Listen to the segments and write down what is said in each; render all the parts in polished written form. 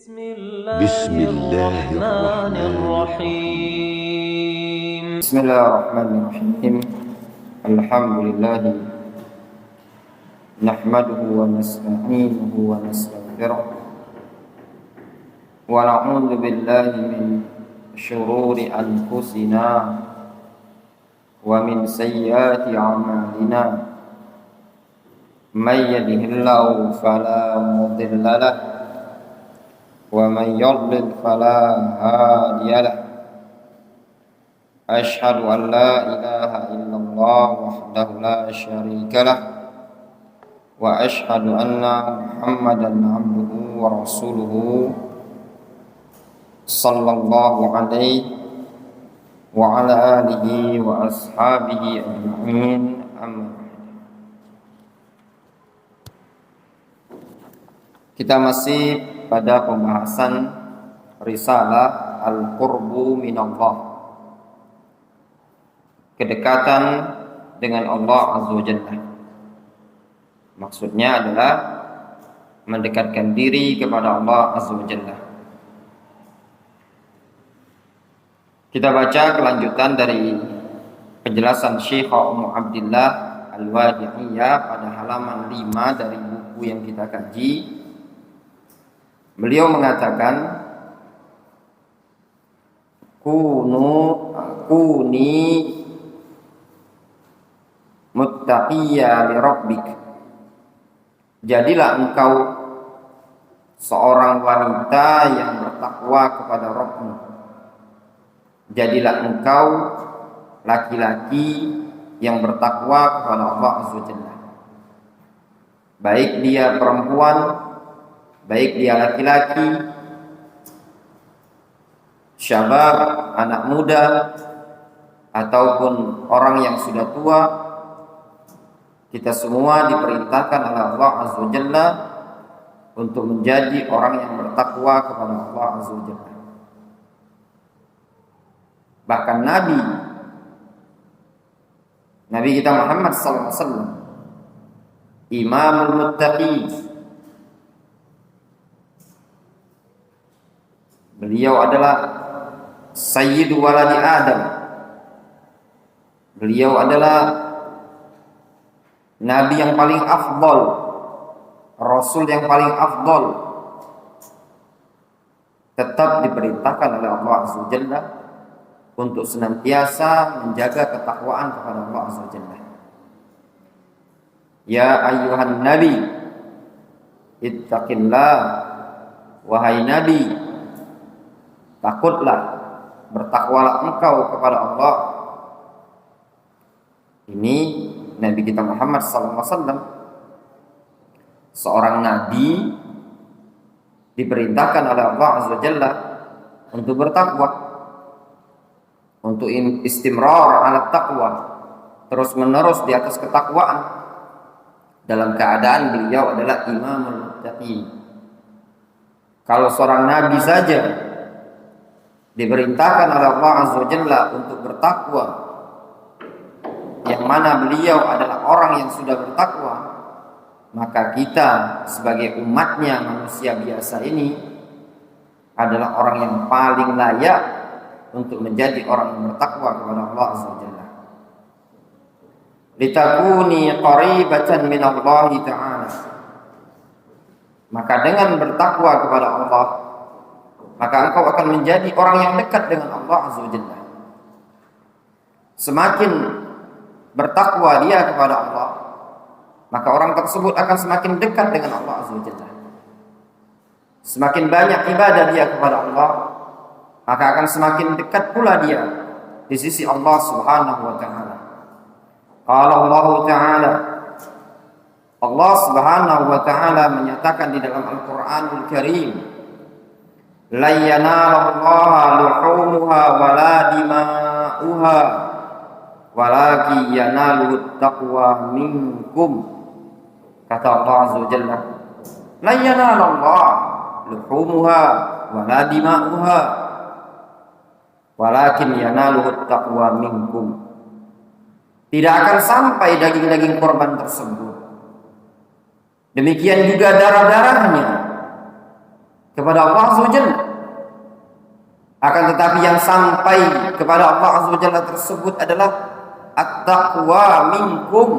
بسم الله الرحمن الرحيم بسم الله الرحمن الرحيم الحمد لله نحمده ونستعينه ونستغفره ونعوذ بالله من شرور أنفسنا ومن سيئات أعمالنا من يهده الله فلا مضل له ومن يضلل فلا هادي له أشهد أن لا إله إلا الله وحده لا شريك له وأشهد أن محمدا عبده ورسوله صلى الله عليه وعلى آله وأصحابه أجمعين أما بعد. Kita masih pada pembahasan risalah Al-Qurbu Minallah, kedekatan dengan Allah Azza wa Jalla. Maksudnya adalah mendekatkan diri kepada Allah Azza wa Jalla. Kita baca kelanjutan dari penjelasan Syekh Ummu Abdillah Al-Wadi'iyah pada halaman 5 dari buku yang kita kaji. Beliau mengatakan, kuni muttaqiyya li rabbik. Jadilah engkau seorang wanita yang bertakwa kepada Rabbmu. Jadilah engkau laki-laki yang bertakwa kepada Allah Azza wa Jalla. Baik dia perempuan, baik dia laki-laki, syabab, anak muda, ataupun orang yang sudah tua, kita semua diperintahkan oleh Allah Azza wa Jalla untuk menjadi orang yang bertakwa kepada Allah Azza wa Jalla. Bahkan Nabi kita Muhammad sallallahu alaihi wasallam, Imamul Muttaqin, beliau adalah Sayyidu Waladi Adam. Beliau adalah Nabi yang paling afdal, Rasul yang paling afdal. Tetap diperintahkan oleh Allah Azza wa Jalla untuk senantiasa menjaga ketakwaan kepada Allah Azza wa Jalla. Ya ayyuhan nabi ittaqillah, wahai nabi, takutlah, bertakwalah engkau kepada Allah. Ini Nabi kita Muhammad SAW, seorang nabi diperintahkan oleh Allah Azza wa Jalla untuk bertakwa, untuk istimrar ala taqwa, terus menerus di atas ketakwaan, dalam keadaan beliau adalah imamul muttaqin. Kalau seorang nabi saja diperintahkan oleh Allah Azza wa Jalla untuk bertakwa, yang mana beliau adalah orang yang sudah bertakwa, maka kita sebagai umatnya, manusia biasa ini, adalah orang yang paling layak untuk menjadi orang yang bertakwa kepada Allah Azza wa Jalla. Litakuni qaribatan min Allah Ta'ala. Maka dengan bertakwa kepada Allah, maka engkau akan menjadi orang yang dekat dengan Allah Azza wa Jalla. Semakin bertakwa dia kepada Allah, maka orang tersebut akan semakin dekat dengan Allah Azza wa Jalla. Semakin banyak ibadah dia kepada Allah, maka akan semakin dekat pula dia di sisi Allah Subhanahu wa Ta'ala. Qala Allah Ta'ala, Allah Subhanahu wa Ta'ala menyatakan di dalam Al-Qur'anul Karim, la yanalallaha luhumuha wala dima'uha walakin yanaluhu taqwa minkum. Kata Allah Azza wa Jalla, la yanalallaha luhumuha wala dima'uha walakin yanaluhu taqwa minkum. Tidak akan sampai daging-daging korban tersebut, demikian juga darah-darahnya, kepada Allah Azza wa Jalla. Akan tetapi yang sampai kepada Allah Azza wa Jalla tersebut adalah at-taqwa minkum,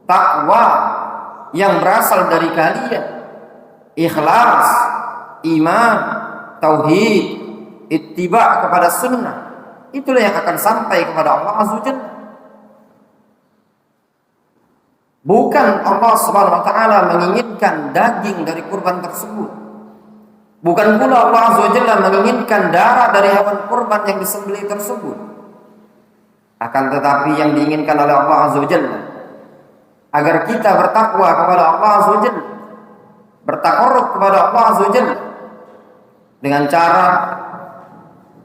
takwa yang berasal dari kalian, ikhlas, iman, tauhid, ittiba kepada sunnah. Itulah yang akan sampai kepada Allah Azza wa Jalla. Bukan Allah Subhanahu wa taala menginginkan daging dari kurban tersebut. Bukan pula Allah Azza wa Jalla menginginkan darah dari hewan kurban yang disembelih tersebut. Akan tetapi yang diinginkan oleh Allah Azza wa Jalla agar kita bertakwa kepada Allah Azza wa Jalla, bertakarrub kepada Allah Azza wa Jalla dengan cara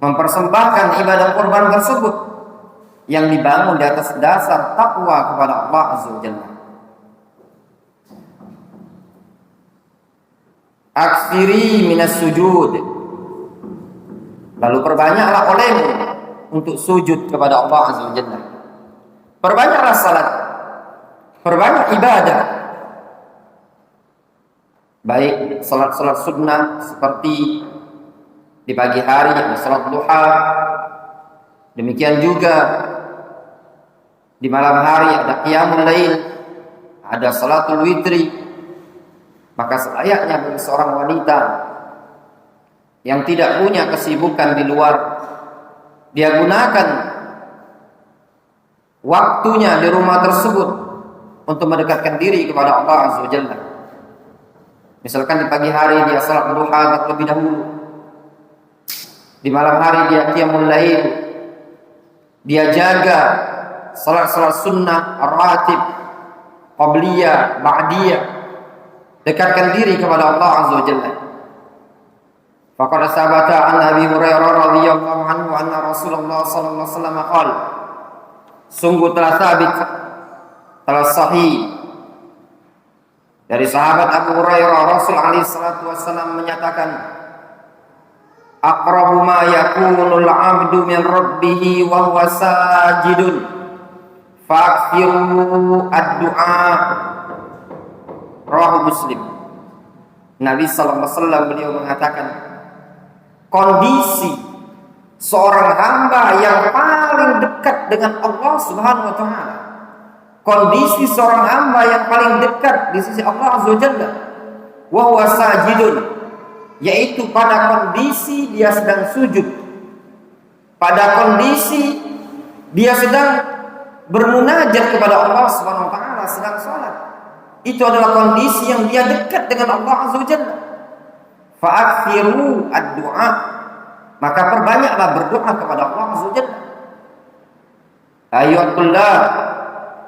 mempersembahkan ibadah kurban tersebut yang dibangun di atas dasar takwa kepada Allah Azza wa Jalla. Aksiri minas sujud, lalu perbanyaklah olehmu untuk sujud kepada Allah Azza wa Jalla. Perbanyaklah salat, perbanyak ibadah, baik salat-salat sunnah seperti di pagi hari ada salat duha, demikian juga di malam hari ada qiyamul lail, ada salatul witri. Maka selayaknya bagi seorang wanita yang tidak punya kesibukan di luar, dia gunakan waktunya di rumah tersebut untuk mendekatkan diri kepada Allah Azza wa Jalla. Misalkan di pagi hari dia salat duha terlebih dahulu, di malam hari dia qiyamul lail, dia jaga salat-salat sunnah, ar-ratib, qabliyah, ba'diyah, dekatkan diri kepada Allah Azza wa Jalla. Faqad sabata an Abi Hurairah radhiyallahu anhu anna Rasulullah sallallahu alaihi wasallam qala, sungguh telah sabit, telah sahih dari sahabat Abu Hurairah, Rasul alaihi salatu wasallam menyatakan, aqrabu ma yakunul 'abdu min rabbih wa huwa sajidun fa'kthiru ad-du'a. Rawahu Muslim. Nabi sallallahu alaihi wasallam beliau mengatakan, kondisi seorang hamba yang paling dekat dengan Allah Subhanahu wa taala, kondisi seorang hamba yang paling dekat di sisi Allah Azza wa Jalla, wa huwa sajidun, yaitu pada kondisi dia sedang sujud, pada kondisi dia sedang bermunajat kepada Allah Subhanahu wa taala, sedang salat. Itu adalah kondisi yang dia dekat dengan Allah Azza wa Jalla. Fa'akthiru ad-du'a, maka perbanyaklah berdoa kepada Allah Azza wa Jalla. Ayyuhullah,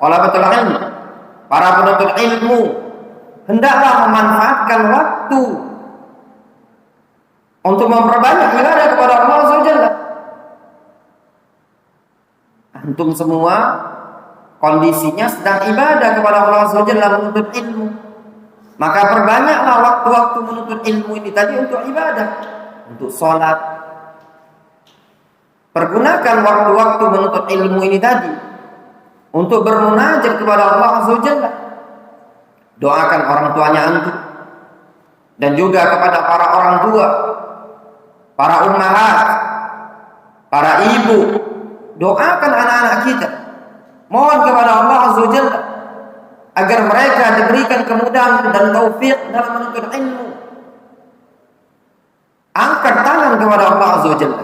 talabatul ilm, para penuntut ilmu, hendaklah memanfaatkan waktu untuk memperbanyak ibadah kepada Allah Azza wa Jalla. Antum semua kondisinya sedang ibadah kepada Allah Azza wa Jalla, menuntut ilmu. Maka perbanyaklah waktu-waktu menuntut ilmu ini tadi untuk ibadah, untuk sholat. Pergunakan waktu-waktu menuntut ilmu ini tadi untuk bermunajat kepada Allah Azza wa Jalla. Doakan orang tuanya antum, dan juga kepada para orang tua, para ummahat, para ibu. Doakan anak-anak kita, mohon kepada Allah Azza wa Jalla agar mereka diberikan kemudahan dan taufik dalam menuntut ilmu. Angkat tangan kepada Allah Azza wa Jalla,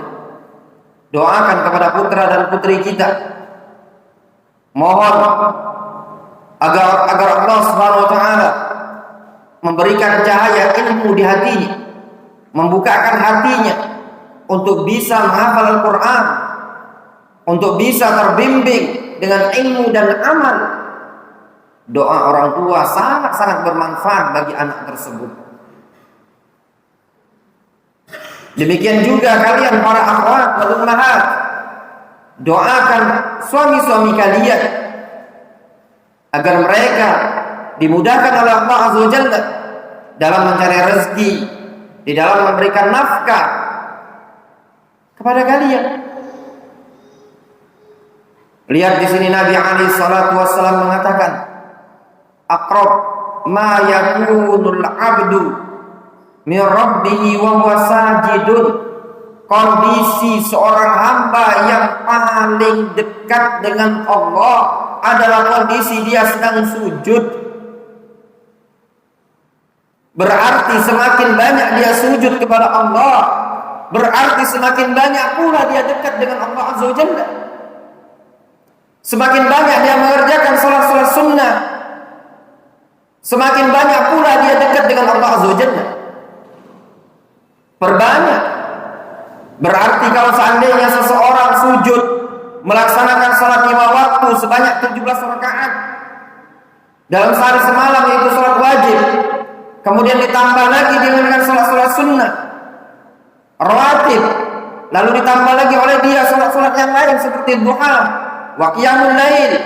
doakan kepada putra dan putri kita, mohon agar Allah Subhanahu wa taala memberikan cahaya ilmu di hatinya, membukakan hatinya untuk bisa menghafal Al-Quran, untuk bisa terbimbing dengan ilmu dan amal. Doa orang tua sangat-sangat bermanfaat bagi anak tersebut. Demikian juga kalian para akhwat wal ummahat, doakan suami-suami kalian agar mereka dimudahkan oleh Allah Azza wa Jalla dalam mencari rezeki, di dalam memberikan nafkah kepada kalian. Lihat di sini Nabi alaihi salatu wasallam mengatakan, aqrab ma yakunul 'abdu min rabbihi wa huwa sajidun. Kondisi seorang hamba yang paling dekat dengan Allah adalah kondisi dia sedang sujud. Berarti semakin banyak dia sujud kepada Allah, berarti semakin banyak pula dia dekat dengan Allah Azza wa Jalla. Semakin banyak dia mengerjakan salat-salat sunnah, semakin banyak pula dia dekat dengan Allah Azza wa Jalla. Perbanyak. Berarti kalau seandainya seseorang sujud melaksanakan salat 5 waktu sebanyak 17 rakaat dalam sehari semalam, yaitu salat wajib, kemudian ditambah lagi dengan salat-salat sunnah rawatib, lalu ditambah lagi oleh dia salat-salat yang lain seperti duha wa qiyamul lail,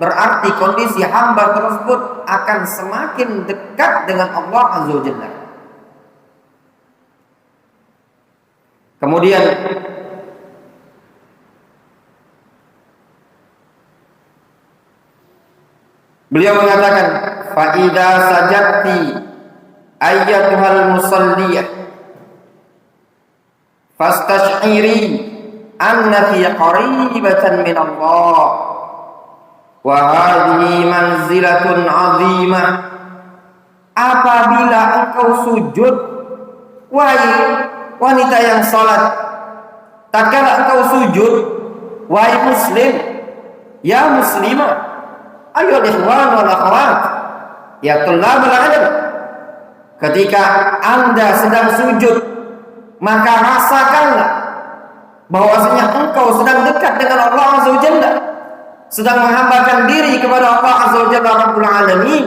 berarti kondisi hamba tersebut akan semakin dekat dengan Allah Azza wa Jalla. Kemudian beliau mengatakan, fa idza sajadti ayyatuhal musalliyah fastash'iri anna fi qaribatan min Allah wa hadhihi manzilatun 'azimah. Apabila engkau sujud, wahai wanita yang salat, tatkala engkau sujud, wahai muslim, ya muslimah, ayo ikhwan wal akhwat, ya tullabul ilm, ketika Anda sedang sujud, maka rasakanlah bahwasanya engkau sedang dekat dengan Allah Azza wa Jalla, sedang menghambakan diri kepada Allah Azza wa Jalla Rabbul Alamin.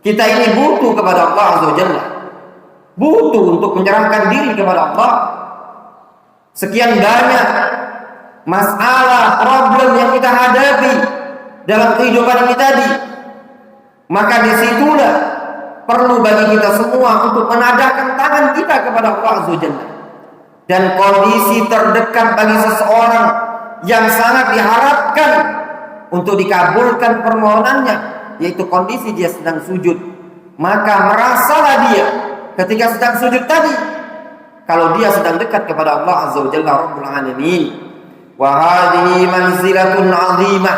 Kita ini butuh kepada Allah Azza wa Jalla, butuh untuk menyerahkan diri kepada Allah. Sekian banyak masalah, problem yang kita hadapi dalam kehidupan ini tadi, maka disitulah perlu bagi kita semua untuk menadahkan tangan kita kepada Allah Azza wa Jalla. Dan kondisi terdekat bagi seseorang yang sangat diharapkan untuk dikabulkan permohonannya, yaitu kondisi dia sedang sujud. Maka merasalah dia ketika sedang sujud tadi, kalau dia sedang dekat kepada Allah Azza wa Jalla Rabbul Alamin. Wa hadhihi manzilatun 'azimah.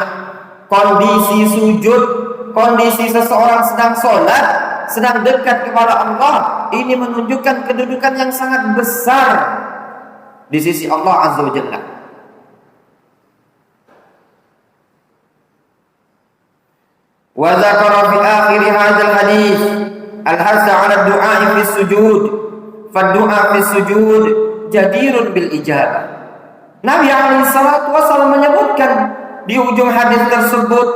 Kondisi sujud, kondisi seseorang sedang sholat, sedang dekat kepada Allah, ini menunjukkan kedudukan yang sangat besar di sisi Allah Azza wa Jalla. Wa dzakara fi akhir hadzal hadits al-hasa 'ala ad-du'a fi sujud. Fa-du'a fi sujud jadirun bil ijabah. Nabi alaihi salatu wasallam menyebutkan di ujung hadis tersebut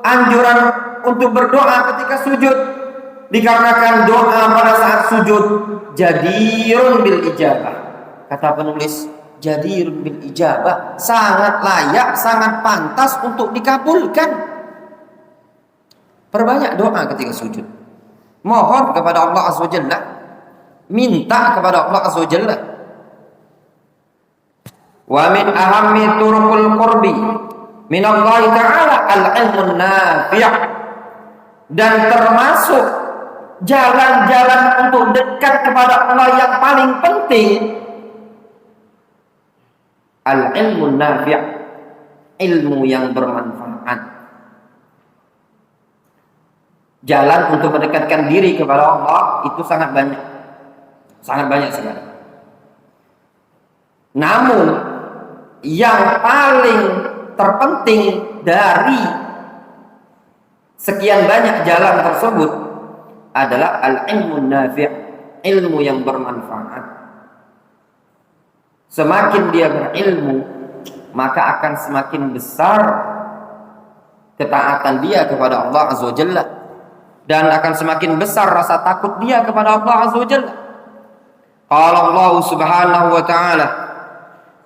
anjuran untuk berdoa ketika sujud, dikarenakan doa pada saat sujud jadirun bil ijabah. Kata penulis, jadirun bil ijabah, sangat layak, sangat pantas untuk dikabulkan. Perbanyak doa ketika sujud. Mohon kepada Allah Azza wa Jalla, minta kepada Allah Azza wa Jalla. Wa min ahammi turuqul qurbi min Allah Ta'ala al-ilmun nafi'. Dan termasuk jalan-jalan untuk dekat kepada Allah yang paling penting, al-ilmun nafi', ilmu yang bermanfaat. Jalan untuk mendekatkan diri kepada Allah itu sangat banyak sekali. Namun yang paling terpenting dari sekian banyak jalan tersebut adalah al-ilmun nafi', ilmu yang bermanfaat. Semakin dia berilmu, maka akan semakin besar ketaatan dia kepada Allah Azza wa Jalla, dan akan semakin besar rasa takut dia kepada Allah Azza wa Jalla. Qala Allah Subhanahu wa ta'ala,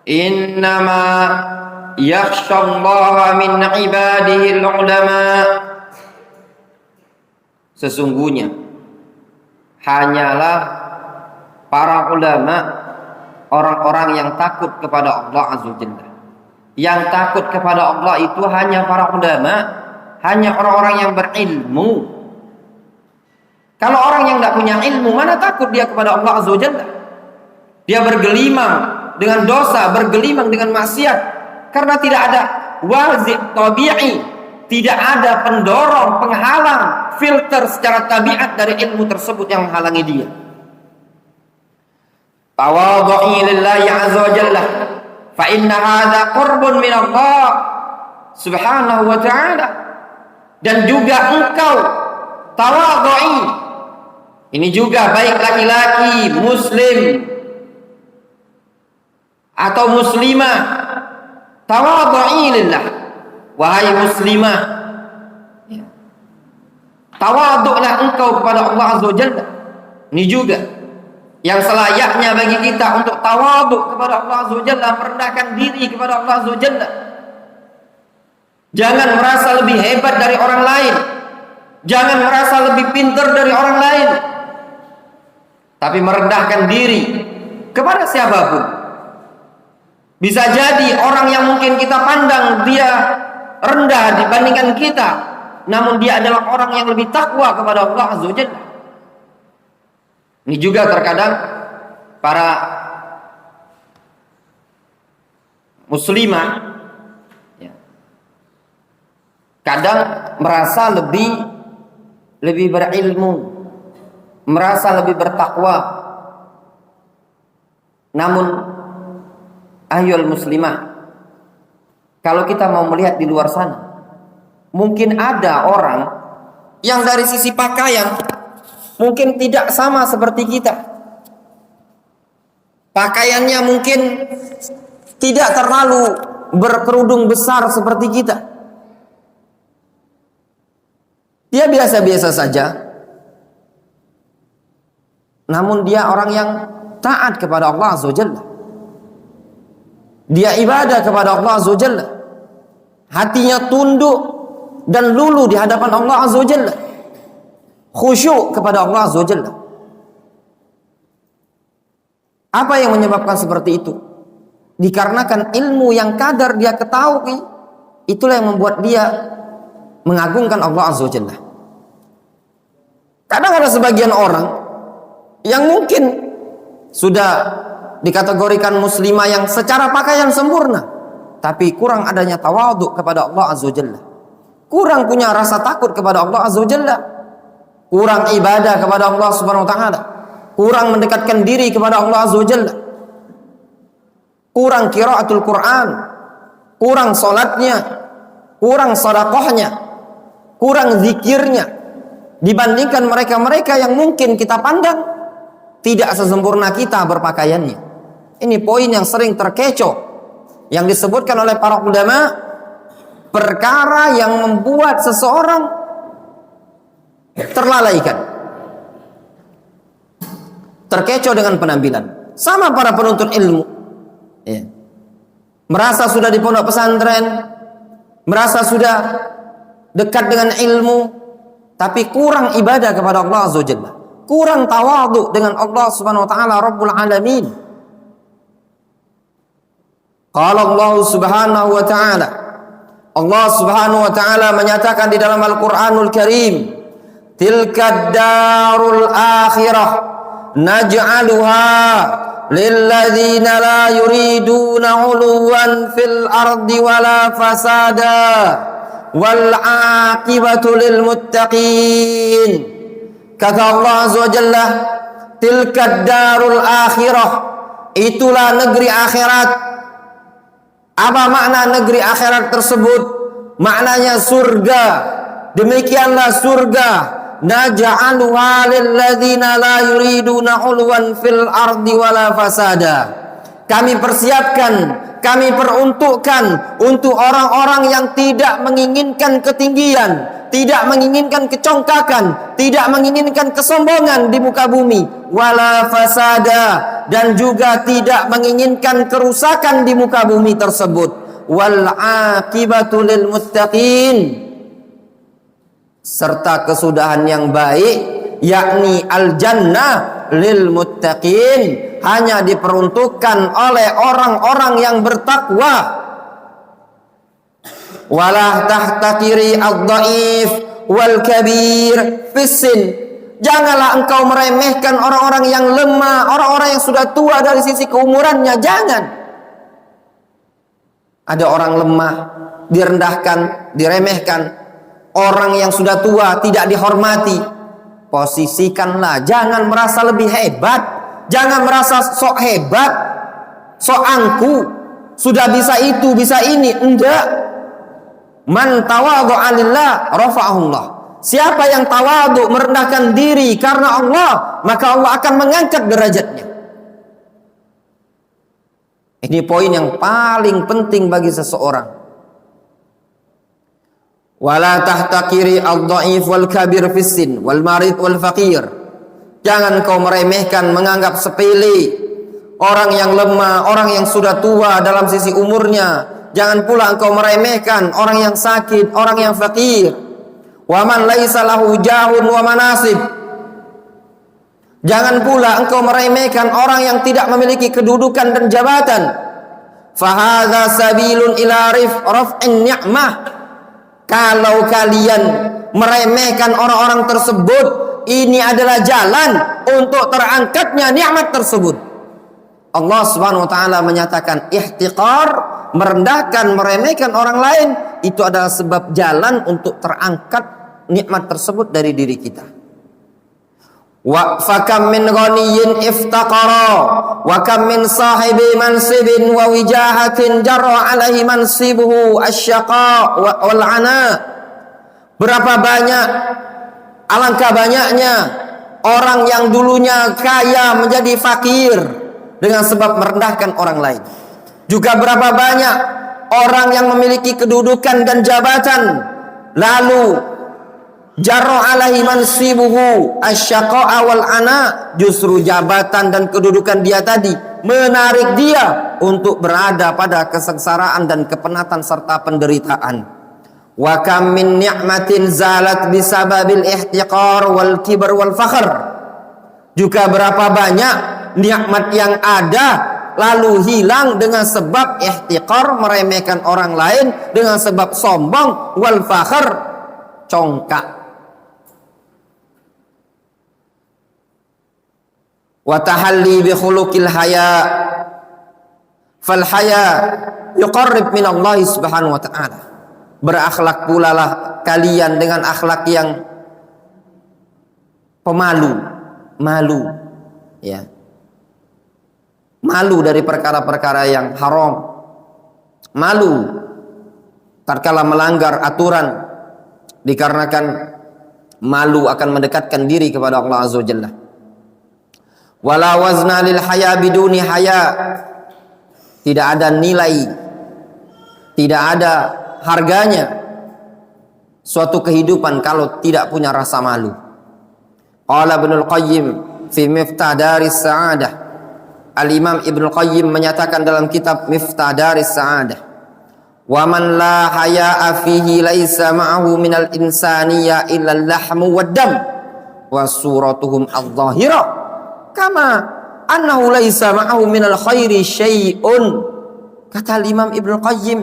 innama yakhshallaha min ibadihi al-ulama. Sesungguhnya hanyalah para ulama, orang-orang yang takut kepada Allah Azza wa Jalla. Yang takut kepada Allah itu hanya para ulama, hanya orang-orang yang berilmu. Kalau orang yang tidak punya ilmu, mana takut dia kepada Allah Azza wa Jalla? Dia bergelimang dengan dosa, bergelimang dengan maksiat, karena tidak ada wazib tabi'i, tidak ada pendorong, penghalang, filter secara tabiat dari ilmu tersebut yang menghalangi dia. Tawadhu'i lillahi azza wa jalla, fa inna hadza qurbun min Allah subhanahu wa ta'ala. Dan juga engkau tawadhu'i, ini juga baik laki-laki muslim atau muslimah, tawadhu'i lillah, wahai muslimah, tawadhu'lah engkau kepada Allah azza wa jalla. Ini juga yang selayaknya bagi kita untuk tawadhu kepada Allah azza wa jalla, merendahkan diri kepada Allah azza wa jalla. Jangan merasa lebih hebat dari orang lain, jangan merasa lebih pintar dari orang lain, tapi merendahkan diri kepada siapapun. Bisa jadi orang yang mungkin kita pandang dia rendah dibandingkan kita, namun dia adalah orang yang lebih takwa kepada Allah azza wa jalla. Ini juga terkadang para muslimah ya, kadang merasa lebih berilmu, merasa lebih bertakwa. Namun ayyuhal muslimah, kalau kita mau melihat di luar sana, mungkin ada orang yang dari sisi pakaian mungkin tidak sama seperti kita. Pakaiannya mungkin tidak terlalu berkerudung besar seperti kita. Dia biasa-biasa saja. Namun dia orang yang taat kepada Allah Azza wa Jalla. Dia ibadah kepada Allah Azza wa Jalla. Hatinya tunduk dan luluh di hadapan Allah Azza wa Jalla. Khusyuk kepada Allah Azza wa Jalla. Apa yang menyebabkan seperti itu? Dikarenakan ilmu yang kadar dia ketahui, itulah yang membuat dia mengagungkan Allah Azza wa Jalla. Kadang ada sebagian orang yang mungkin sudah dikategorikan muslimah yang secara pakaian sempurna, tapi kurang adanya tawadhu kepada Allah Azza wa Jalla, kurang punya rasa takut kepada Allah Azza wa Jalla, kurang ibadah kepada Allah Subhanahu wa taala, kurang mendekatkan diri kepada Allah Azza wa Jalla, kurang qiraatul Quran, kurang salatnya, kurang sedekahnya, kurang zikirnya dibandingkan mereka-mereka yang mungkin kita pandang tidak sesempurna kita berpakaiannya. Ini poin yang sering terkecoh yang disebutkan oleh para ulama, perkara yang membuat seseorang terlalaikan, terkecoh dengan penampilan. Sama para penuntut ilmu ya. Merasa sudah di pondok pesantren, merasa sudah dekat dengan ilmu, tapi kurang ibadah kepada Allah Azza wa Jalla, kurang tawadhu dengan Allah Subhanahu wa taala Rabbul Alamin. Qala Allah Subhanahu wa taala, Allah Subhanahu wa taala menyatakan di dalam Al-Qur'anul Karim, tilka darul akhirah naj'aluha lilladzina la yuriduna 'uluwan fil ardi wala fasada wal 'aqibatu lil muttaqin. Kata Allah Azza wa Jalla, tilka darul akhirah, itulah negeri akhirat. Apa makna negeri akhirat tersebut? Maknanya surga. Demikianlah surga. Naj'aluha lilladzina la yuriduna 'ulwan fil ardi wala fasada. Kami persiapkan, kami peruntukkan untuk orang-orang yang tidak menginginkan ketinggian, tidak menginginkan kecongkakan, tidak menginginkan kesombongan di muka bumi, wala fasada, dan juga tidak menginginkan kerusakan di muka bumi tersebut. Wal 'aqibatu lil muttaqin, serta kesudahan yang baik, yakni al-jannah lil muttaqin, hanya diperuntukkan oleh orang-orang yang bertakwa. Wala tahtakiri ad-dhaif wal kabir fissin, Janganlah engkau meremehkan orang-orang yang lemah, orang-orang yang sudah tua dari sisi keumurannya. Jangan. Ada orang lemah direndahkan, diremehkan. Orang yang sudah tua tidak dihormati. Posisikanlah, jangan merasa lebih hebat, jangan merasa sok hebat, sok angku, sudah bisa itu, bisa ini. Enggak. Man tawadhu'a lillah rafa'ahullah. Siapa yang tawadhu, merendahkan diri karena Allah, maka Allah akan mengangkat derajatnya. Ini poin yang paling penting bagi seseorang. Wala tahtakiri al-dha'if wal kabir fissin wal marid wal faqir. Jangan kau meremehkan, menganggap sepele orang yang lemah, orang yang sudah tua dalam sisi umurnya. Jangan pula engkau meremehkan orang yang sakit, orang yang fakir. Wa man laisa lahu jahun wa manasib. Jangan pula engkau meremehkan orang yang tidak memiliki kedudukan dan jabatan. Fahadza sabilun ila raf'in ni'mah. Kalau kalian meremehkan orang-orang tersebut, ini adalah jalan untuk terangkatnya nikmat tersebut. Allah Subhanahu wa taala menyatakan ihtiqar, merendahkan, meremehkan orang lain, itu adalah sebab jalan untuk terangkat nikmat tersebut dari diri kita. Wa fakam min ghaniyyin iftaqara wa kam min sahibi mansibin wa wijahatin jarra alaihi mansibuhu asyaqa wal ana. Berapa banyak, alangkah banyaknya orang yang dulunya kaya menjadi fakir dengan sebab merendahkan orang lain. Juga berapa banyak orang yang memiliki kedudukan dan jabatan lalu jarra alaihi mansibuhu asyaqa wal ana, justru jabatan dan kedudukan dia tadi menarik dia untuk berada pada kesengsaraan dan kepenatan serta penderitaan. Wa kam min ni'matin zalat bisababil ihtiqar wal kibr wal fakhr. Juga berapa banyak nikmat yang ada lalu hilang dengan sebab ihtiqar, meremehkan orang lain, dengan sebab sombong, wal fakhr, congkak. Wa tahalli bi khuluqil haya. Fal haya yuqarrib min Allah Subhanahu wa taala. Berakhlak pula lah kalian dengan akhlak yang pemalu, malu, ya. Malu dari perkara-perkara yang haram. Malu tatkala melanggar aturan, dikarenakan malu akan mendekatkan diri kepada Allah Azza wa Jalla. Wala wazna lil haya biduni haya. Tidak ada nilai, tidak ada harganya suatu kehidupan kalau tidak punya rasa malu. Qala Ibnul Qayyim fi Miftah Daris Sa'adah. Al-Imam Ibnul Qayyim menyatakan dalam kitab Miftah Daris Sa'adah, wa man la haya'a fihi laisa ma'ahu minal insaniyya illa al-lahmu wad-dam wa suratuhum adh-dhahira kama annahu laisa ma'ahu minal khairi syai'un. Kata Imam Ibnu Qayyim,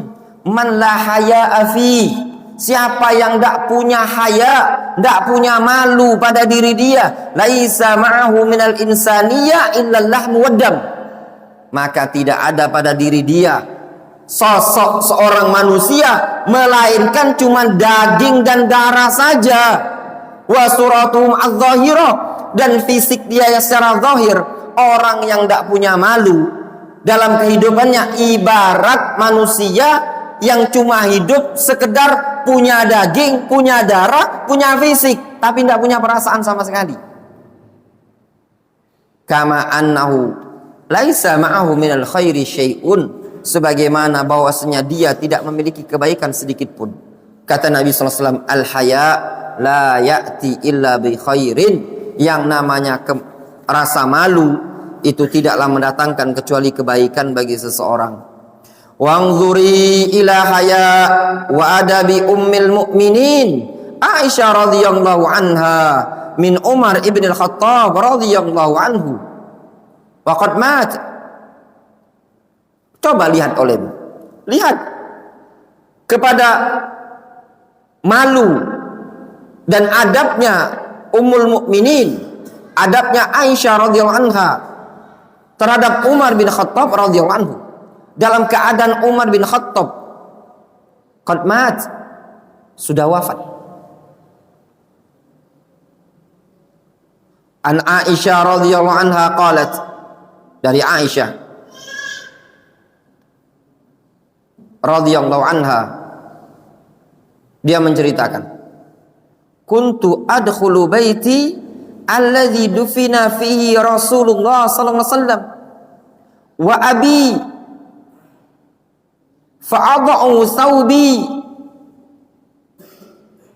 man la haya'a fi, siapa yang tidak punya haya, tidak punya malu pada diri dia, laisa ma'ahu minal insaniyya illa lahmu waddam, maka tidak ada pada diri dia sosok seorang manusia melainkan cuma daging dan darah saja. Wa suratuhum adh-dhahira, dan fisik dia yang secara zahir. Orang yang tidak punya malu dalam kehidupannya ibarat manusia yang cuma hidup sekedar punya daging, punya darah, punya fisik, tapi tidak punya perasaan sama sekali. Kama annahu laisa ma'ahu minal khairi syai'un, sebagaimana bahwasanya dia tidak memiliki kebaikan sedikit pun. Kata Nabi SAW, al-haya la ya'ti illa bi khairin, yang namanya rasa malu itu tidaklah mendatangkan kecuali kebaikan bagi seseorang. Wanzuri ila haya wa adabi ummil mu'minin Aisyah radhiyallahu anha min Umar ibn al-Khattab radhiyallahu anhu waqad mat. Coba lihat olehmu, lihat kepada malu dan adabnya Ummul Mukminin, adabnya Aisyah radhiyallahu anha terhadap Umar bin Khattab radhiyallahu anhu dalam keadaan Umar bin Khattab qad mat, sudah wafat. An Aisyah radhiyallahu anha qalat, dari Aisyah radhiyallahu anha, dia menceritakan, kuntu adkhulu baiti alladhi dufina fihi Rasulullah sallallahu alaihi wasallam wa abi fa'adha'u thawbi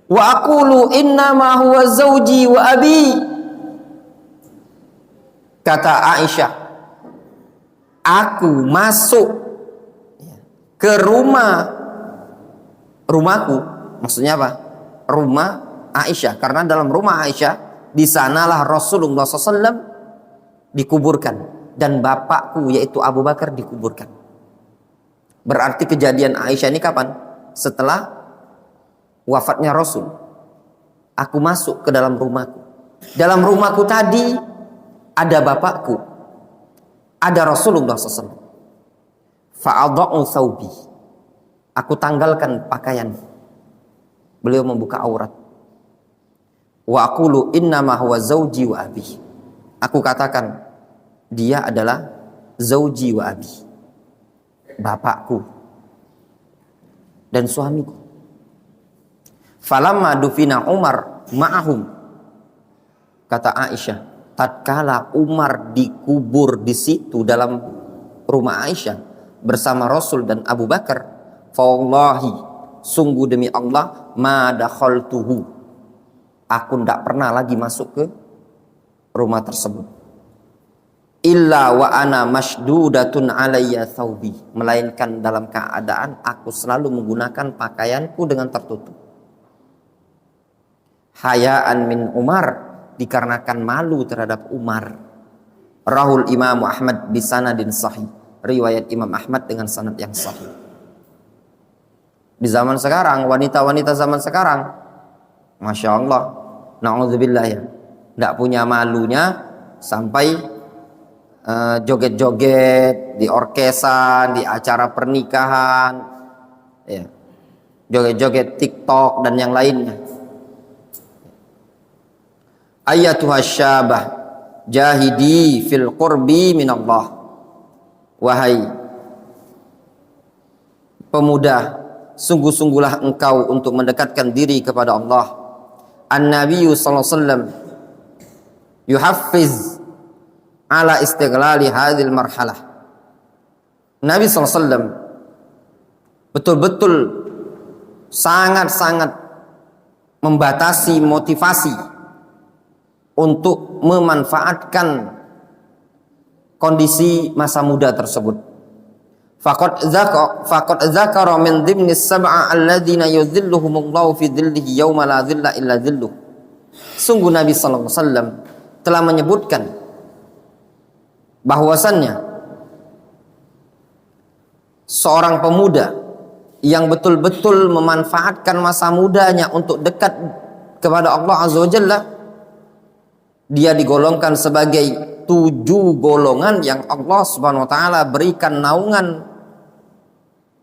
wa aqulu innama huwa zawji wa abi. Kata Aisyah, aku masuk ke rumahku, maksudnya apa? Rumah Aisyah, karena dalam rumah Aisyah di sanalah Rasulullah SAW dikuburkan dan bapakku yaitu Abu Bakar dikuburkan. Berarti kejadian Aisyah ini kapan? Setelah wafatnya Rasul. Aku masuk ke dalam rumahku. Dalam rumahku tadi ada bapakku, ada Rasulullah SAW. Fa'adha'u thawbi, aku tanggalkan pakaian. Beliau membuka aurat. Wa aqulu innama huwa zawji wa abi, aku katakan dia adalah zawji wa abi, bapakku dan suamiku. Falamma dufina Umar ma'ahum, kata Aisyah, tatkala Umar dikubur di situ dalam rumah Aisyah bersama Rasul dan Abu Bakar, fa wallahi, sungguh demi Allah, ma dakhaltuhu, aku tidak pernah lagi masuk ke rumah tersebut, illa wa ana masdudatun alayya thawbi, melainkan dalam keadaan aku selalu menggunakan pakaianku dengan tertutup. Hayaan min Umar, dikarenakan malu terhadap Umar. Rahul Imam Ahmad bisanadin sahih, riwayat Imam Ahmad dengan sanad yang sahih. Di zaman sekarang, wanita-wanita zaman sekarang, Masya Allah, na'udzubillah ya, tidak punya malunya sampai joget-joget di orkesan, di acara pernikahan, ya, joget-joget TikTok dan yang lainnya. Ayyatuha syabah jahidi fil qurbi minallah, wahai pemuda, sungguh-sungguhlah engkau untuk mendekatkan diri kepada Allah. An-Nabiyyu sallallahu alaihi wasallam yuhaffiz ala istighlali hadhil marhalah. Nabi sallallahu alaihi wasallam betul-betul sangat-sangat membatasi motivasi untuk memanfaatkan kondisi masa muda tersebut. Faqad dzakara min dhimni sab'a alladzina yudhilluhumullahu fi dhillihi yauma la dhilla illa dhilluh. Sungguh Nabi sallallahu alaihi wasallam telah menyebutkan bahwasannya seorang pemuda yang betul-betul memanfaatkan masa mudanya untuk dekat kepada Allah Azza wa Jalla, dia digolongkan sebagai 7 golongan yang Allah Subhanahu wa taala berikan naungan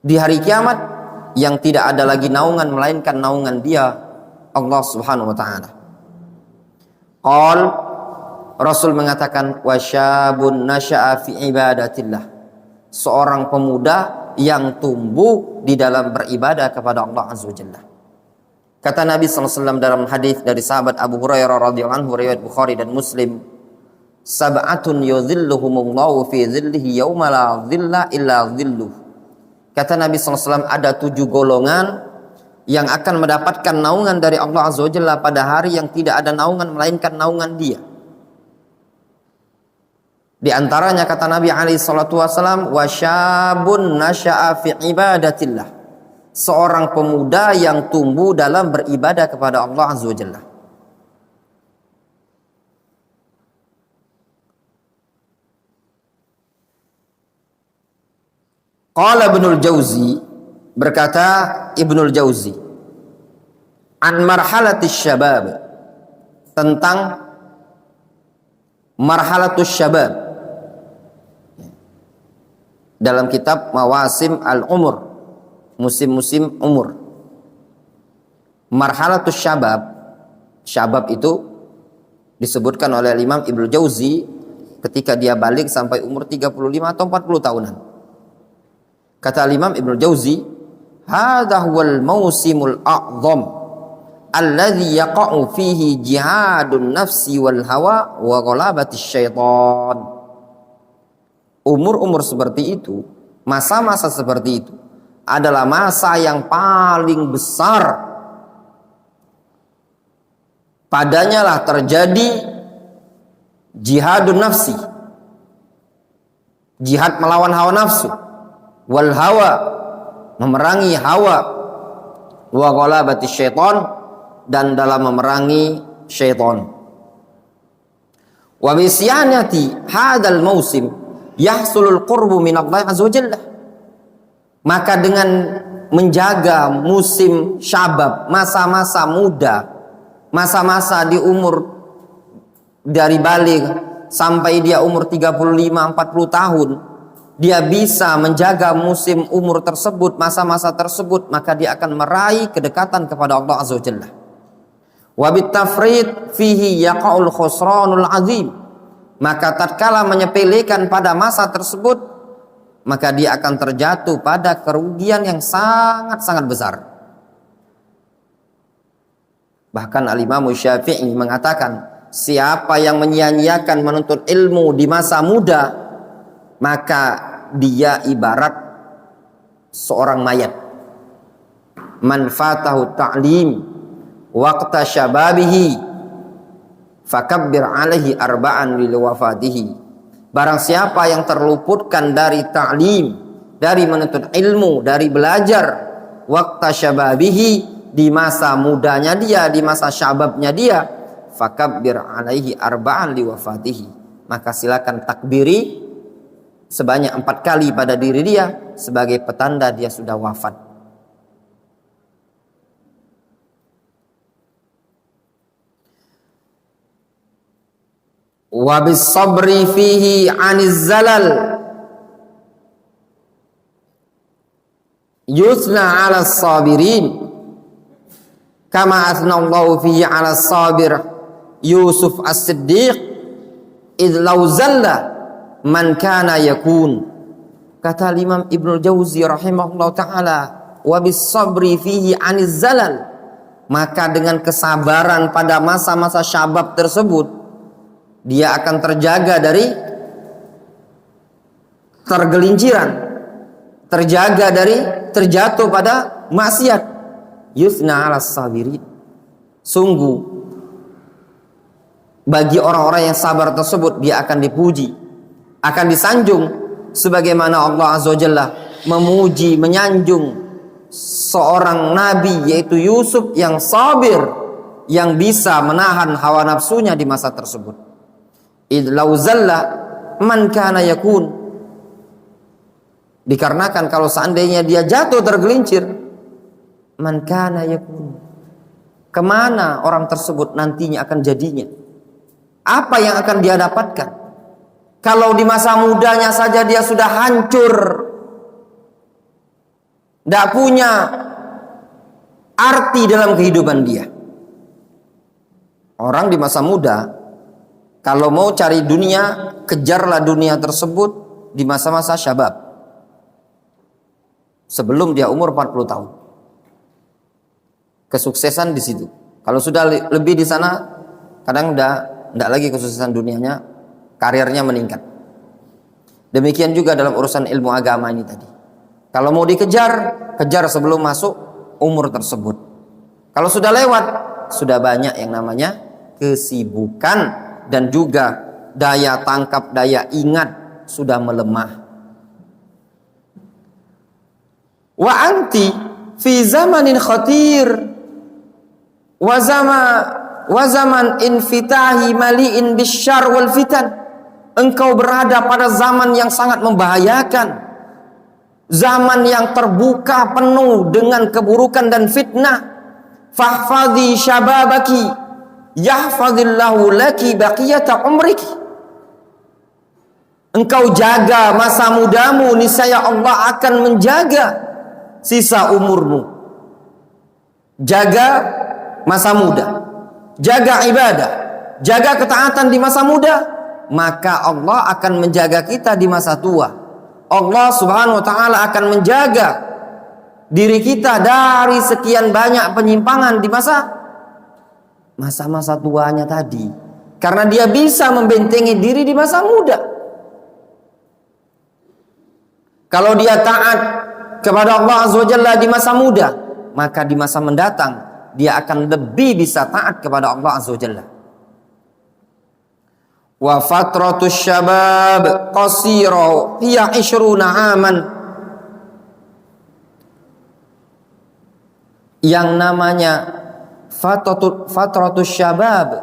di hari kiamat, yang tidak ada lagi naungan melainkan naungan dia, Allah Subhanahu wa taala. Qal, Rasul mengatakan, wasyabun nasya'a fi ibadatillah, seorang pemuda yang tumbuh di dalam beribadah kepada Allah Azza wa Jalla. Kata Nabi SAW dalam hadis dari sahabat Abu Hurairah radhiyallahu anhu, riwayat Bukhari dan Muslim, sab'atun yudhilluhumullahu fi dhillihi yauma la dhilla illa dhilluh. Kata Nabi SAW, ada 7 golongan yang akan mendapatkan naungan dari Allah Azza wa Jalla pada hari yang tidak ada naungan melainkan naungan dia. Di antaranya kata Nabi SAW, wasyabun nasya'a fi ibadatillah, seorang pemuda yang tumbuh dalam beribadah kepada Allah Azza wa Jalla. Qala Ibnul Jauzi, berkata Ibnul Jauzi, an marhalatis syabab, tentang marhalatus syabab dalam kitab Mawasim al-Umur, musim-musim umur. Marhalatus syabab, syabab itu disebutkan oleh Imam Ibnu Jauzi ketika dia balik sampai umur 35 atau 40 tahunan. Kata Imam Ibnu Jauzi, hadha huwal mausimul a'zam alladhi yaqa'u fihi jihadun nafsi wal hawa wa ghalabatis syaitan. Umur-umur seperti itu, masa-masa seperti itu adalah masa yang paling besar. Padanya lah terjadi jihadun nafsi, jihad melawan hawa nafsu, wal hawa, memerangi hawa, wa ghalabatis syaitan, dan dalam memerangi syaitan. Wa bisyanati hadzal mausim yahsulul qurbu min Allah azza wajalla. Maka dengan menjaga musim syabab, masa-masa muda, masa-masa di umur dari balik sampai dia umur 35-40 tahun, dia bisa menjaga musim umur tersebut, masa-masa tersebut, maka dia akan meraih kedekatan kepada Allah azza wajalla. Wa bitafrid fihi yaqaul khusranul azim. Maka tatkala menyepelekan pada masa tersebut, maka dia akan terjatuh pada kerugian yang sangat-sangat besar. Bahkan Al-Imam Syafi'i mengatakan, siapa yang menyia-nyiakan menuntut ilmu di masa muda, maka dia ibarat seorang mayat. Man fatahu ta'lim waqta syababihi fakabbir alaihi arba'an lil wafatihi. Barang siapa yang terluputkan dari ta'lim, dari menuntut ilmu, dari belajar, waqta syababihi, di masa mudanya dia, di masa syababnya dia, fakabbir alaihi arba'an li wafatihi, maka silakan takbiri sebanyak 4 kali pada diri dia sebagai petanda dia sudah wafat. Wa bis sabri fihi 'aniz zalal yusna 'ala sabirin kama athnallahu fihi 'ala sabir Yusuf as-Siddiq id law zalla man kana yakun. Kata Imam Ibnu Jauzi rahimahullah ta'ala, wa bis sabri fihi 'aniz zalal, maka dengan kesabaran pada masa-masa syabab tersebut dia akan terjaga dari tergelinciran, terjaga dari terjatuh pada maksiat. Yusna 'alas sabirin, sungguh bagi orang-orang yang sabar tersebut dia akan dipuji, akan disanjung, sebagaimana Allah azza wajalla memuji, menyanjung seorang nabi yaitu Yusuf yang sabir, yang bisa menahan hawa nafsunya di masa tersebut. Id law zalla man kana yakun, dikarenakan kalau seandainya dia jatuh tergelincir, man kana yakun, kemana orang tersebut nantinya akan jadinya, apa yang akan dia dapatkan. Kalau di masa mudanya saja dia sudah hancur, tidak punya arti dalam kehidupan dia. Orang di masa muda kalau mau cari dunia, kejarlah dunia tersebut di masa-masa syabab, sebelum dia umur 40 tahun. Kesuksesan di situ. Kalau sudah lebih di sana, kadang tidak lagi kesuksesan dunianya, karirnya meningkat. Demikian juga dalam urusan ilmu agama ini tadi. Kalau mau dikejar, kejar sebelum masuk umur tersebut. Kalau sudah lewat, sudah banyak yang namanya kesibukan, dan juga daya tangkap, daya ingat sudah melemah. Wa anti fi zamanin khatir wa zaman infitahi mali'in bisyar wal fitan. Engkau berada pada zaman yang sangat membahayakan, zaman yang terbuka penuh dengan keburukan dan fitnah. Fahfadhi syababaki, yahfazillahu laki baqiyata umriki. Engkau jaga masa mudamu, niscaya Allah akan menjaga sisa umurmu. Jaga masa muda, jaga ibadah, jaga ketaatan di masa muda, maka Allah akan menjaga kita di masa tua. Allah Subhanahu wa taala akan menjaga diri kita dari sekian banyak penyimpangan di masa-masa tuanya tadi, karena dia bisa membentengi diri di masa muda. Kalau dia taat kepada Allah Azza wa Jalla di masa muda, maka di masa mendatang dia akan lebih bisa taat kepada Allah Azza wa Jalla. Wa fatratus syabab qasira hiya 20 aman. Yang namanya fatratus syabab,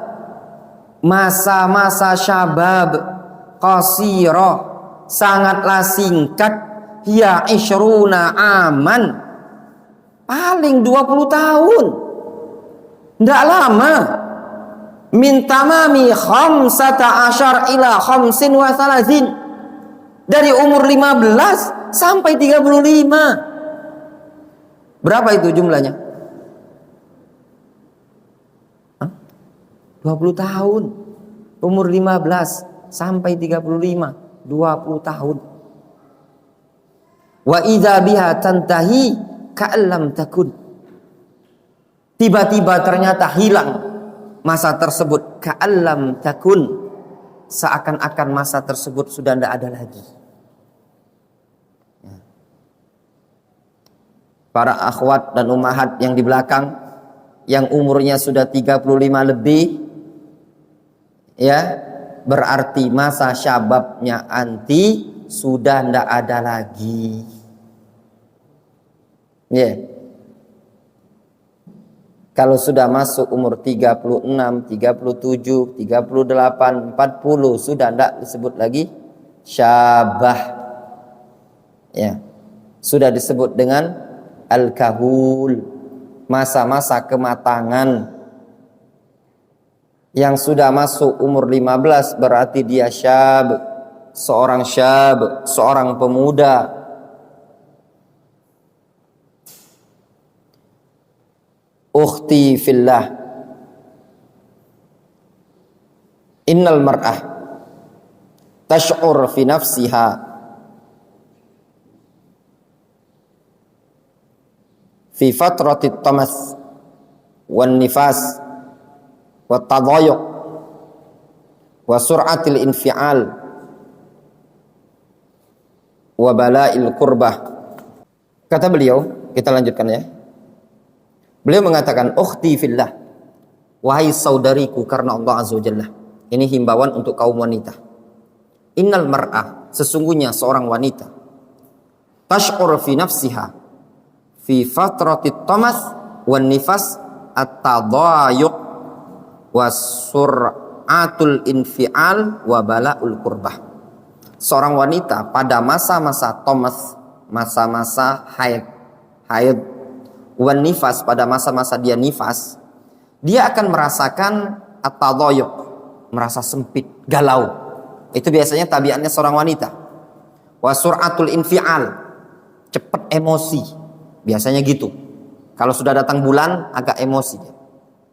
masa-masa syabab, qasira, sangatlah singkat, hiya 20 aman, paling 20 tahun, tidak lama. Min tamami 15 ila 35, dari umur 15 sampai 35. Berapa itu jumlahnya? 20 tahun. Umur 15 sampai 35, 20 tahun. Wa idza biha tantahi ka'allam takun. Tiba-tiba ternyata hilang masa tersebut, ka'allam takun, seakan-akan masa tersebut sudah tidak ada lagi. Para akhwat dan ummahat yang di belakang, yang umurnya sudah 35 lebih, ya, berarti masa syababnya anti sudah tidak ada lagi. Ya. Kalau sudah masuk umur 36, 37, 38, 40, sudah tidak disebut lagi syabah. Ya. Sudah disebut dengan al-kahul, masa-masa kematangan. Yang sudah masuk umur 15 berarti dia syab, seorang pemuda. Ukhti fillah, innal mar'ah tash'ur fi nafsiha fi fatrati tamas wan nifas wa tadayuq wa sur'atil infial wa bala'il qurbah. Kata beliau, kita lanjutkan ya. Beliau mengatakan, ukhti fillah, wahai saudariku karena Allah Azza wa Jalla. Ini himbauan untuk kaum wanita. Innal mar'ah, sesungguhnya seorang wanita, tash'ur fi nafsiha fi fatrati tamas wan nifas at-tadayuq wa sur'atul infial wa bala'ul qurbah. Seorang wanita pada masa-masa tamas, masa-masa haid, wan nifas, pada masa-masa dia nifas, dia akan merasakan at-tadayuq, merasa sempit, galau. Itu biasanya tabiatnya seorang wanita. Wa sur'atul infial, cepat emosi, biasanya gitu. Kalau sudah datang bulan agak emosi.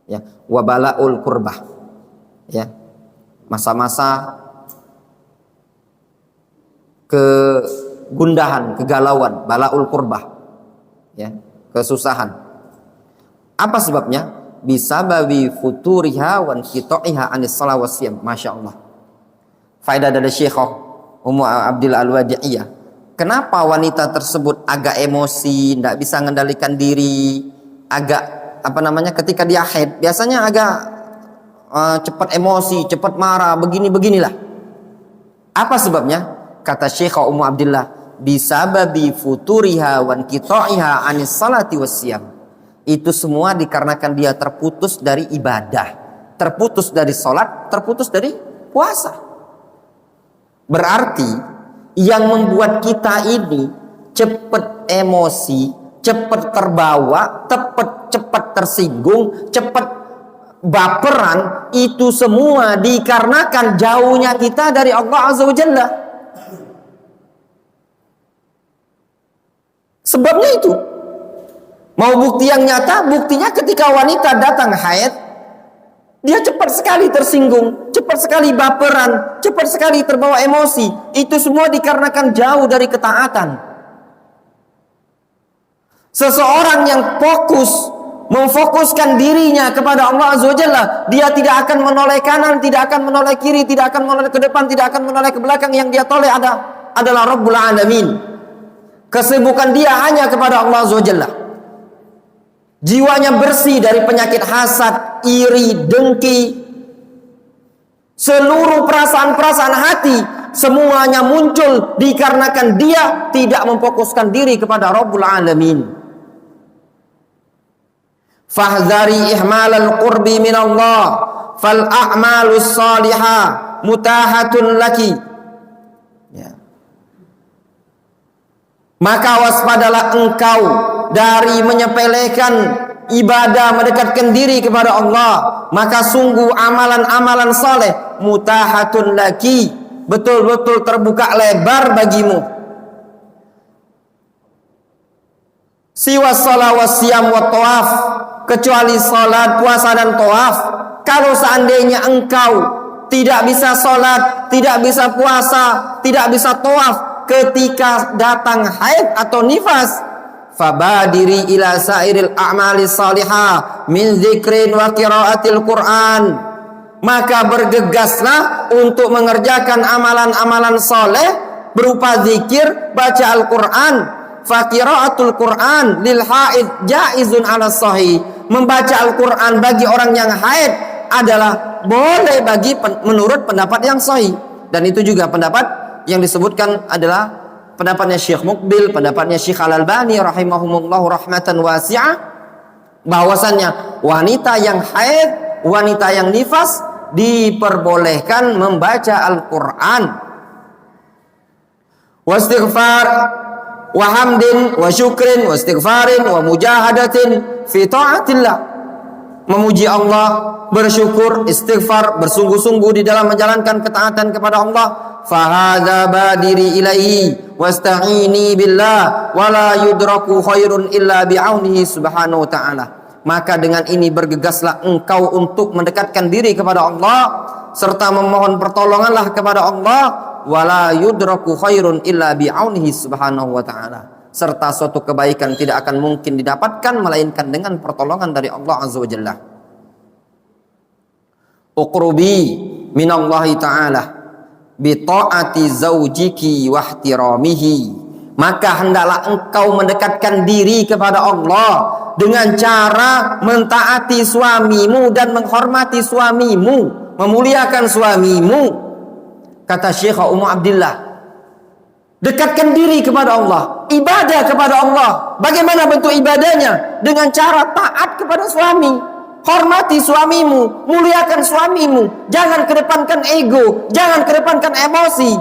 Ya, wa bala'ul qurbah. Ya. Masa-masa kegundahan, kegalauan, bala'ul qurbah. Ya. Kesusahan. Apa sebabnya? Bisababi futuriha wan qita'iha anis shalah wasiyam. Masya Allah. Faedah dari Syekhah Ummu Abdil Al-Wadi'iyah. Kenapa wanita tersebut agak emosi, tidak bisa mengendalikan diri, agak ketika dia haid biasanya agak cepat emosi, cepat marah, beginilah. Apa sebabnya? Kata Syekhah Ummu Abdillah, bisababi futuriha wan qita'iha anis salati wassiyam. Itu semua dikarenakan dia terputus dari ibadah, terputus dari salat, terputus dari puasa. Berarti yang membuat kita ini cepat emosi, cepat terbawa, cepat tersinggung, cepat baperan, itu semua dikarenakan jauhnya kita dari Allah Azza wa Jalla. Sebabnya itu. Mau bukti yang nyata, buktinya ketika wanita datang haid, dia cepat sekali tersinggung, cepat sekali baperan, cepat sekali terbawa emosi. Itu semua dikarenakan jauh dari ketaatan. Seseorang yang memfokuskan dirinya kepada Allah Azza wa Jalla, dia tidak akan menoleh kanan, tidak akan menoleh kiri, tidak akan menoleh ke depan, tidak akan menoleh ke belakang. Yang dia toleh adalah Rabbul Alamin. Kesibukan dia hanya kepada Allah Azza wa Jalla. Jiwanya bersih dari penyakit hasad, iri, dengki. Seluruh perasaan-perasaan hati semuanya muncul dikarenakan dia tidak memfokuskan diri kepada Rabbul Alamin. Fahdhari ihmalal qurbi minallah fal a'malus salihah mutahatun laki. Ya. Maka waspadalah engkau dari menyepelekan ibadah, mendekatkan diri kepada Allah. Maka sungguh amalan-amalan saleh mutahatun laki, betul-betul terbuka lebar bagimu. Siwa shalah wasyam wa tawaf, kecuali salat, puasa dan tawaf. Kalau seandainya engkau tidak bisa salat, tidak bisa puasa, tidak bisa tawaf ketika datang haid atau nifas, fabadiri ila sairil a'mali salihah min dzikrin wa qiraatil Qur'an, maka bergegaslah untuk mengerjakan amalan-amalan saleh berupa zikir, baca Al-Qur'an. Fa qiraatul Qur'an lil haid jaizun ala sahih, membaca Al-Qur'an bagi orang yang haid adalah boleh menurut pendapat yang sahih. Dan itu juga pendapat yang disebutkan adalah pendapatnya Syekh Muqbil, pendapatnya Syekh Al-Albani rahimahumullah rahmatan wasi'ah, bahwasannya wanita yang haid, wanita yang nifas diperbolehkan membaca Al-Qur'an. Wa istighfar wa hamdin wa syukrin wa istighfarin wa mujahadatin fi ta'atillah, memuji Allah, bersyukur, istighfar, bersungguh-sungguh di dalam menjalankan ketaatan kepada Allah. Fahadza badiri ilaihi wasta'ini billah wala yudraku khairun illa bi'aunihi subhanahu wa ta'ala. Maka dengan ini bergegaslah engkau untuk mendekatkan diri kepada Allah serta memohon pertolonganlah kepada Allah. Wala yudraku khairun illa bi'aunihi subhanahu wa ta'ala, serta suatu kebaikan tidak akan mungkin didapatkan melainkan dengan pertolongan dari Allah Azza wa Jalla. Uqrubi minallahi ta'ala bi ta'ati zaujiki wa ihtiramihi, maka hendaklah engkau mendekatkan diri kepada Allah dengan cara mentaati suamimu dan menghormati suamimu, memuliakan suamimu. Kata Syekh Ummu Abdillah, dekatkan diri kepada Allah, ibadah kepada Allah. Bagaimana bentuk ibadahnya? Dengan cara taat kepada suami, hormati suamimu, muliakan suamimu. Jangan kedepankan ego, jangan kedepankan emosi.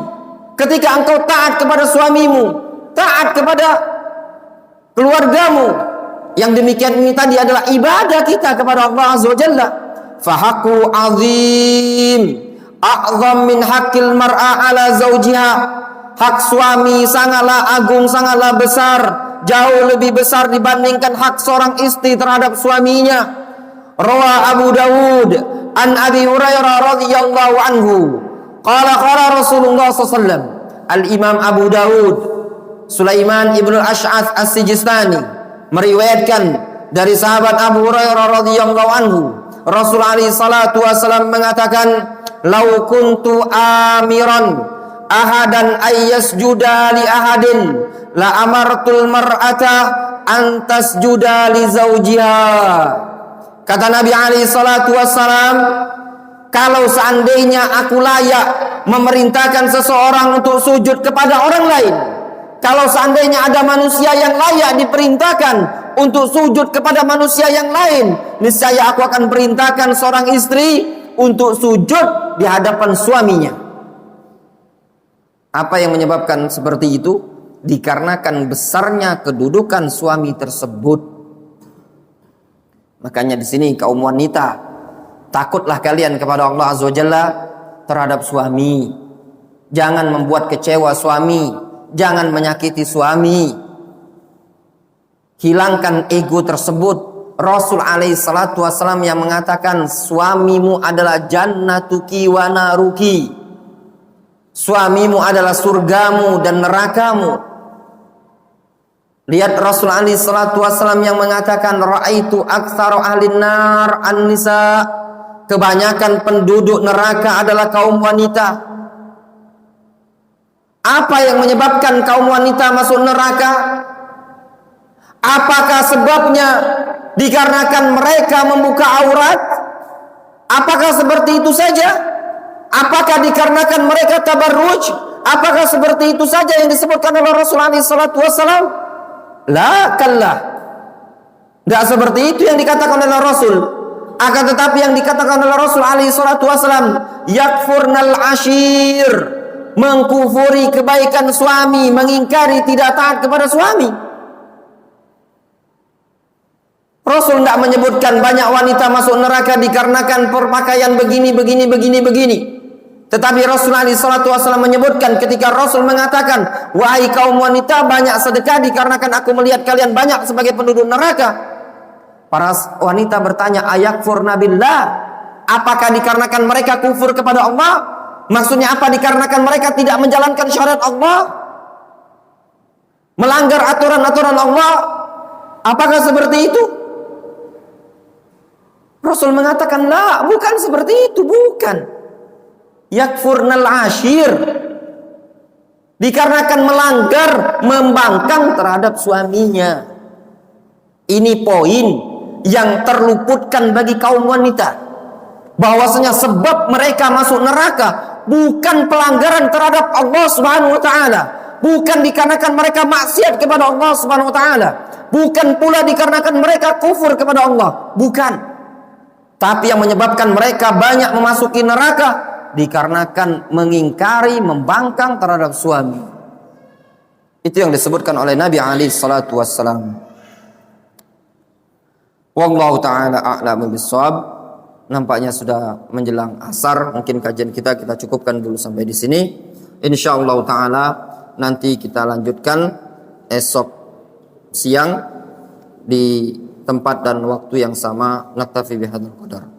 Ketika engkau taat kepada suamimu, taat kepada keluargamu, yang demikian ini tadi adalah ibadah kita kepada Allah Azza wa Jalla. Fahaqqu azim a'zam min haqqil mar'a ala zawjiha. Hak suami sangatlah agung, sangatlah besar, jauh lebih besar dibandingkan hak seorang istri terhadap suaminya. Rawa Abu Dawud an Abi Hurairah radhiyallahu anhu qala Rasulullah sallallahu alaihi wasallam. Al-Imam Abu Dawud Sulaiman ibn al-Ash'ath as-Sijistani meriwayatkan dari sahabat Abu Hurairah radhiyallahu anhu, Rasul alaihi salatu wasallam mengatakan, "Lau kuntu amiran ahadan ayyasjuda li ahadin la amartul mar'ata an tasjuda li zawjiha." Kata Nabi alaihi salatu wassalam, kalau seandainya aku layak memerintahkan seseorang untuk sujud kepada orang lain, kalau seandainya ada manusia yang layak diperintahkan untuk sujud kepada manusia yang lain, niscaya aku akan perintahkan seorang istri untuk sujud di hadapan suaminya. Apa yang menyebabkan seperti itu? Dikarenakan besarnya kedudukan suami tersebut. Makanya di sini kaum wanita Takutlah kalian kepada Allah Azza wa Jalla terhadap suami. Jangan membuat kecewa suami, jangan menyakiti suami. Hilangkan ego tersebut. Rasul alaihi salatu wasallam yang mengatakan suamimu adalah jannatuki wa naruki. Suamimu adalah surgamu dan nerakamu. Lihat Rasul alaihi salatu wasallam yang mengatakan raaitu aktsara ahlin nar an-nisa. Kebanyakan penduduk neraka adalah kaum wanita. Apa yang menyebabkan kaum wanita masuk neraka? Apakah sebabnya dikarenakan mereka membuka aurat? Apakah seperti itu saja? Apakah dikarenakan mereka tabarruj? Apakah seperti itu saja yang disebutkan oleh Rasulullah SAW? La kallah. Tidak seperti itu yang dikatakan oleh Rasul. Akan tetapi yang dikatakan oleh Rasul SAW, yakfurnal ashir, mengkufuri kebaikan suami, mengingkari tidak taat kepada suami. Rasul tidak menyebutkan banyak wanita masuk neraka dikarenakan perpakaian begini. Tetapi Rasulullah SAW menyebutkan ketika Rasul mengatakan, wahai kaum wanita, banyak sedekah dikarenakan aku melihat kalian banyak sebagai penduduk neraka. Para wanita bertanya, ayakfurna billah, apakah dikarenakan mereka kufur kepada Allah? Maksudnya apa? Dikarenakan mereka tidak menjalankan syariat Allah, melanggar aturan-aturan Allah. Apakah seperti itu? Rasul mengatakan, la, bukan seperti itu, bukan. Yakfurnal ashir, dikarenakan melanggar, membangkang terhadap suaminya. Ini poin yang terluputkan bagi kaum wanita, bahwasanya sebab mereka masuk neraka bukan pelanggaran terhadap Allah Subhanahu wa taala, bukan dikarenakan mereka maksiat kepada Allah Subhanahu wa taala, bukan pula dikarenakan mereka kufur kepada Allah, bukan. Tapi yang menyebabkan mereka banyak memasuki neraka dikarenakan mengingkari, membangkang terhadap suami. Itu yang disebutkan oleh Nabi alaihi salatu wassalam. Wallahu ta'ala a'lamu bissawab. Nampaknya sudah menjelang asar. Mungkin kajian kita cukupkan dulu sampai di sini. Insyaallah ta'ala nanti kita lanjutkan esok siang di tempat dan waktu yang sama. Naktafi bihadzal qadar.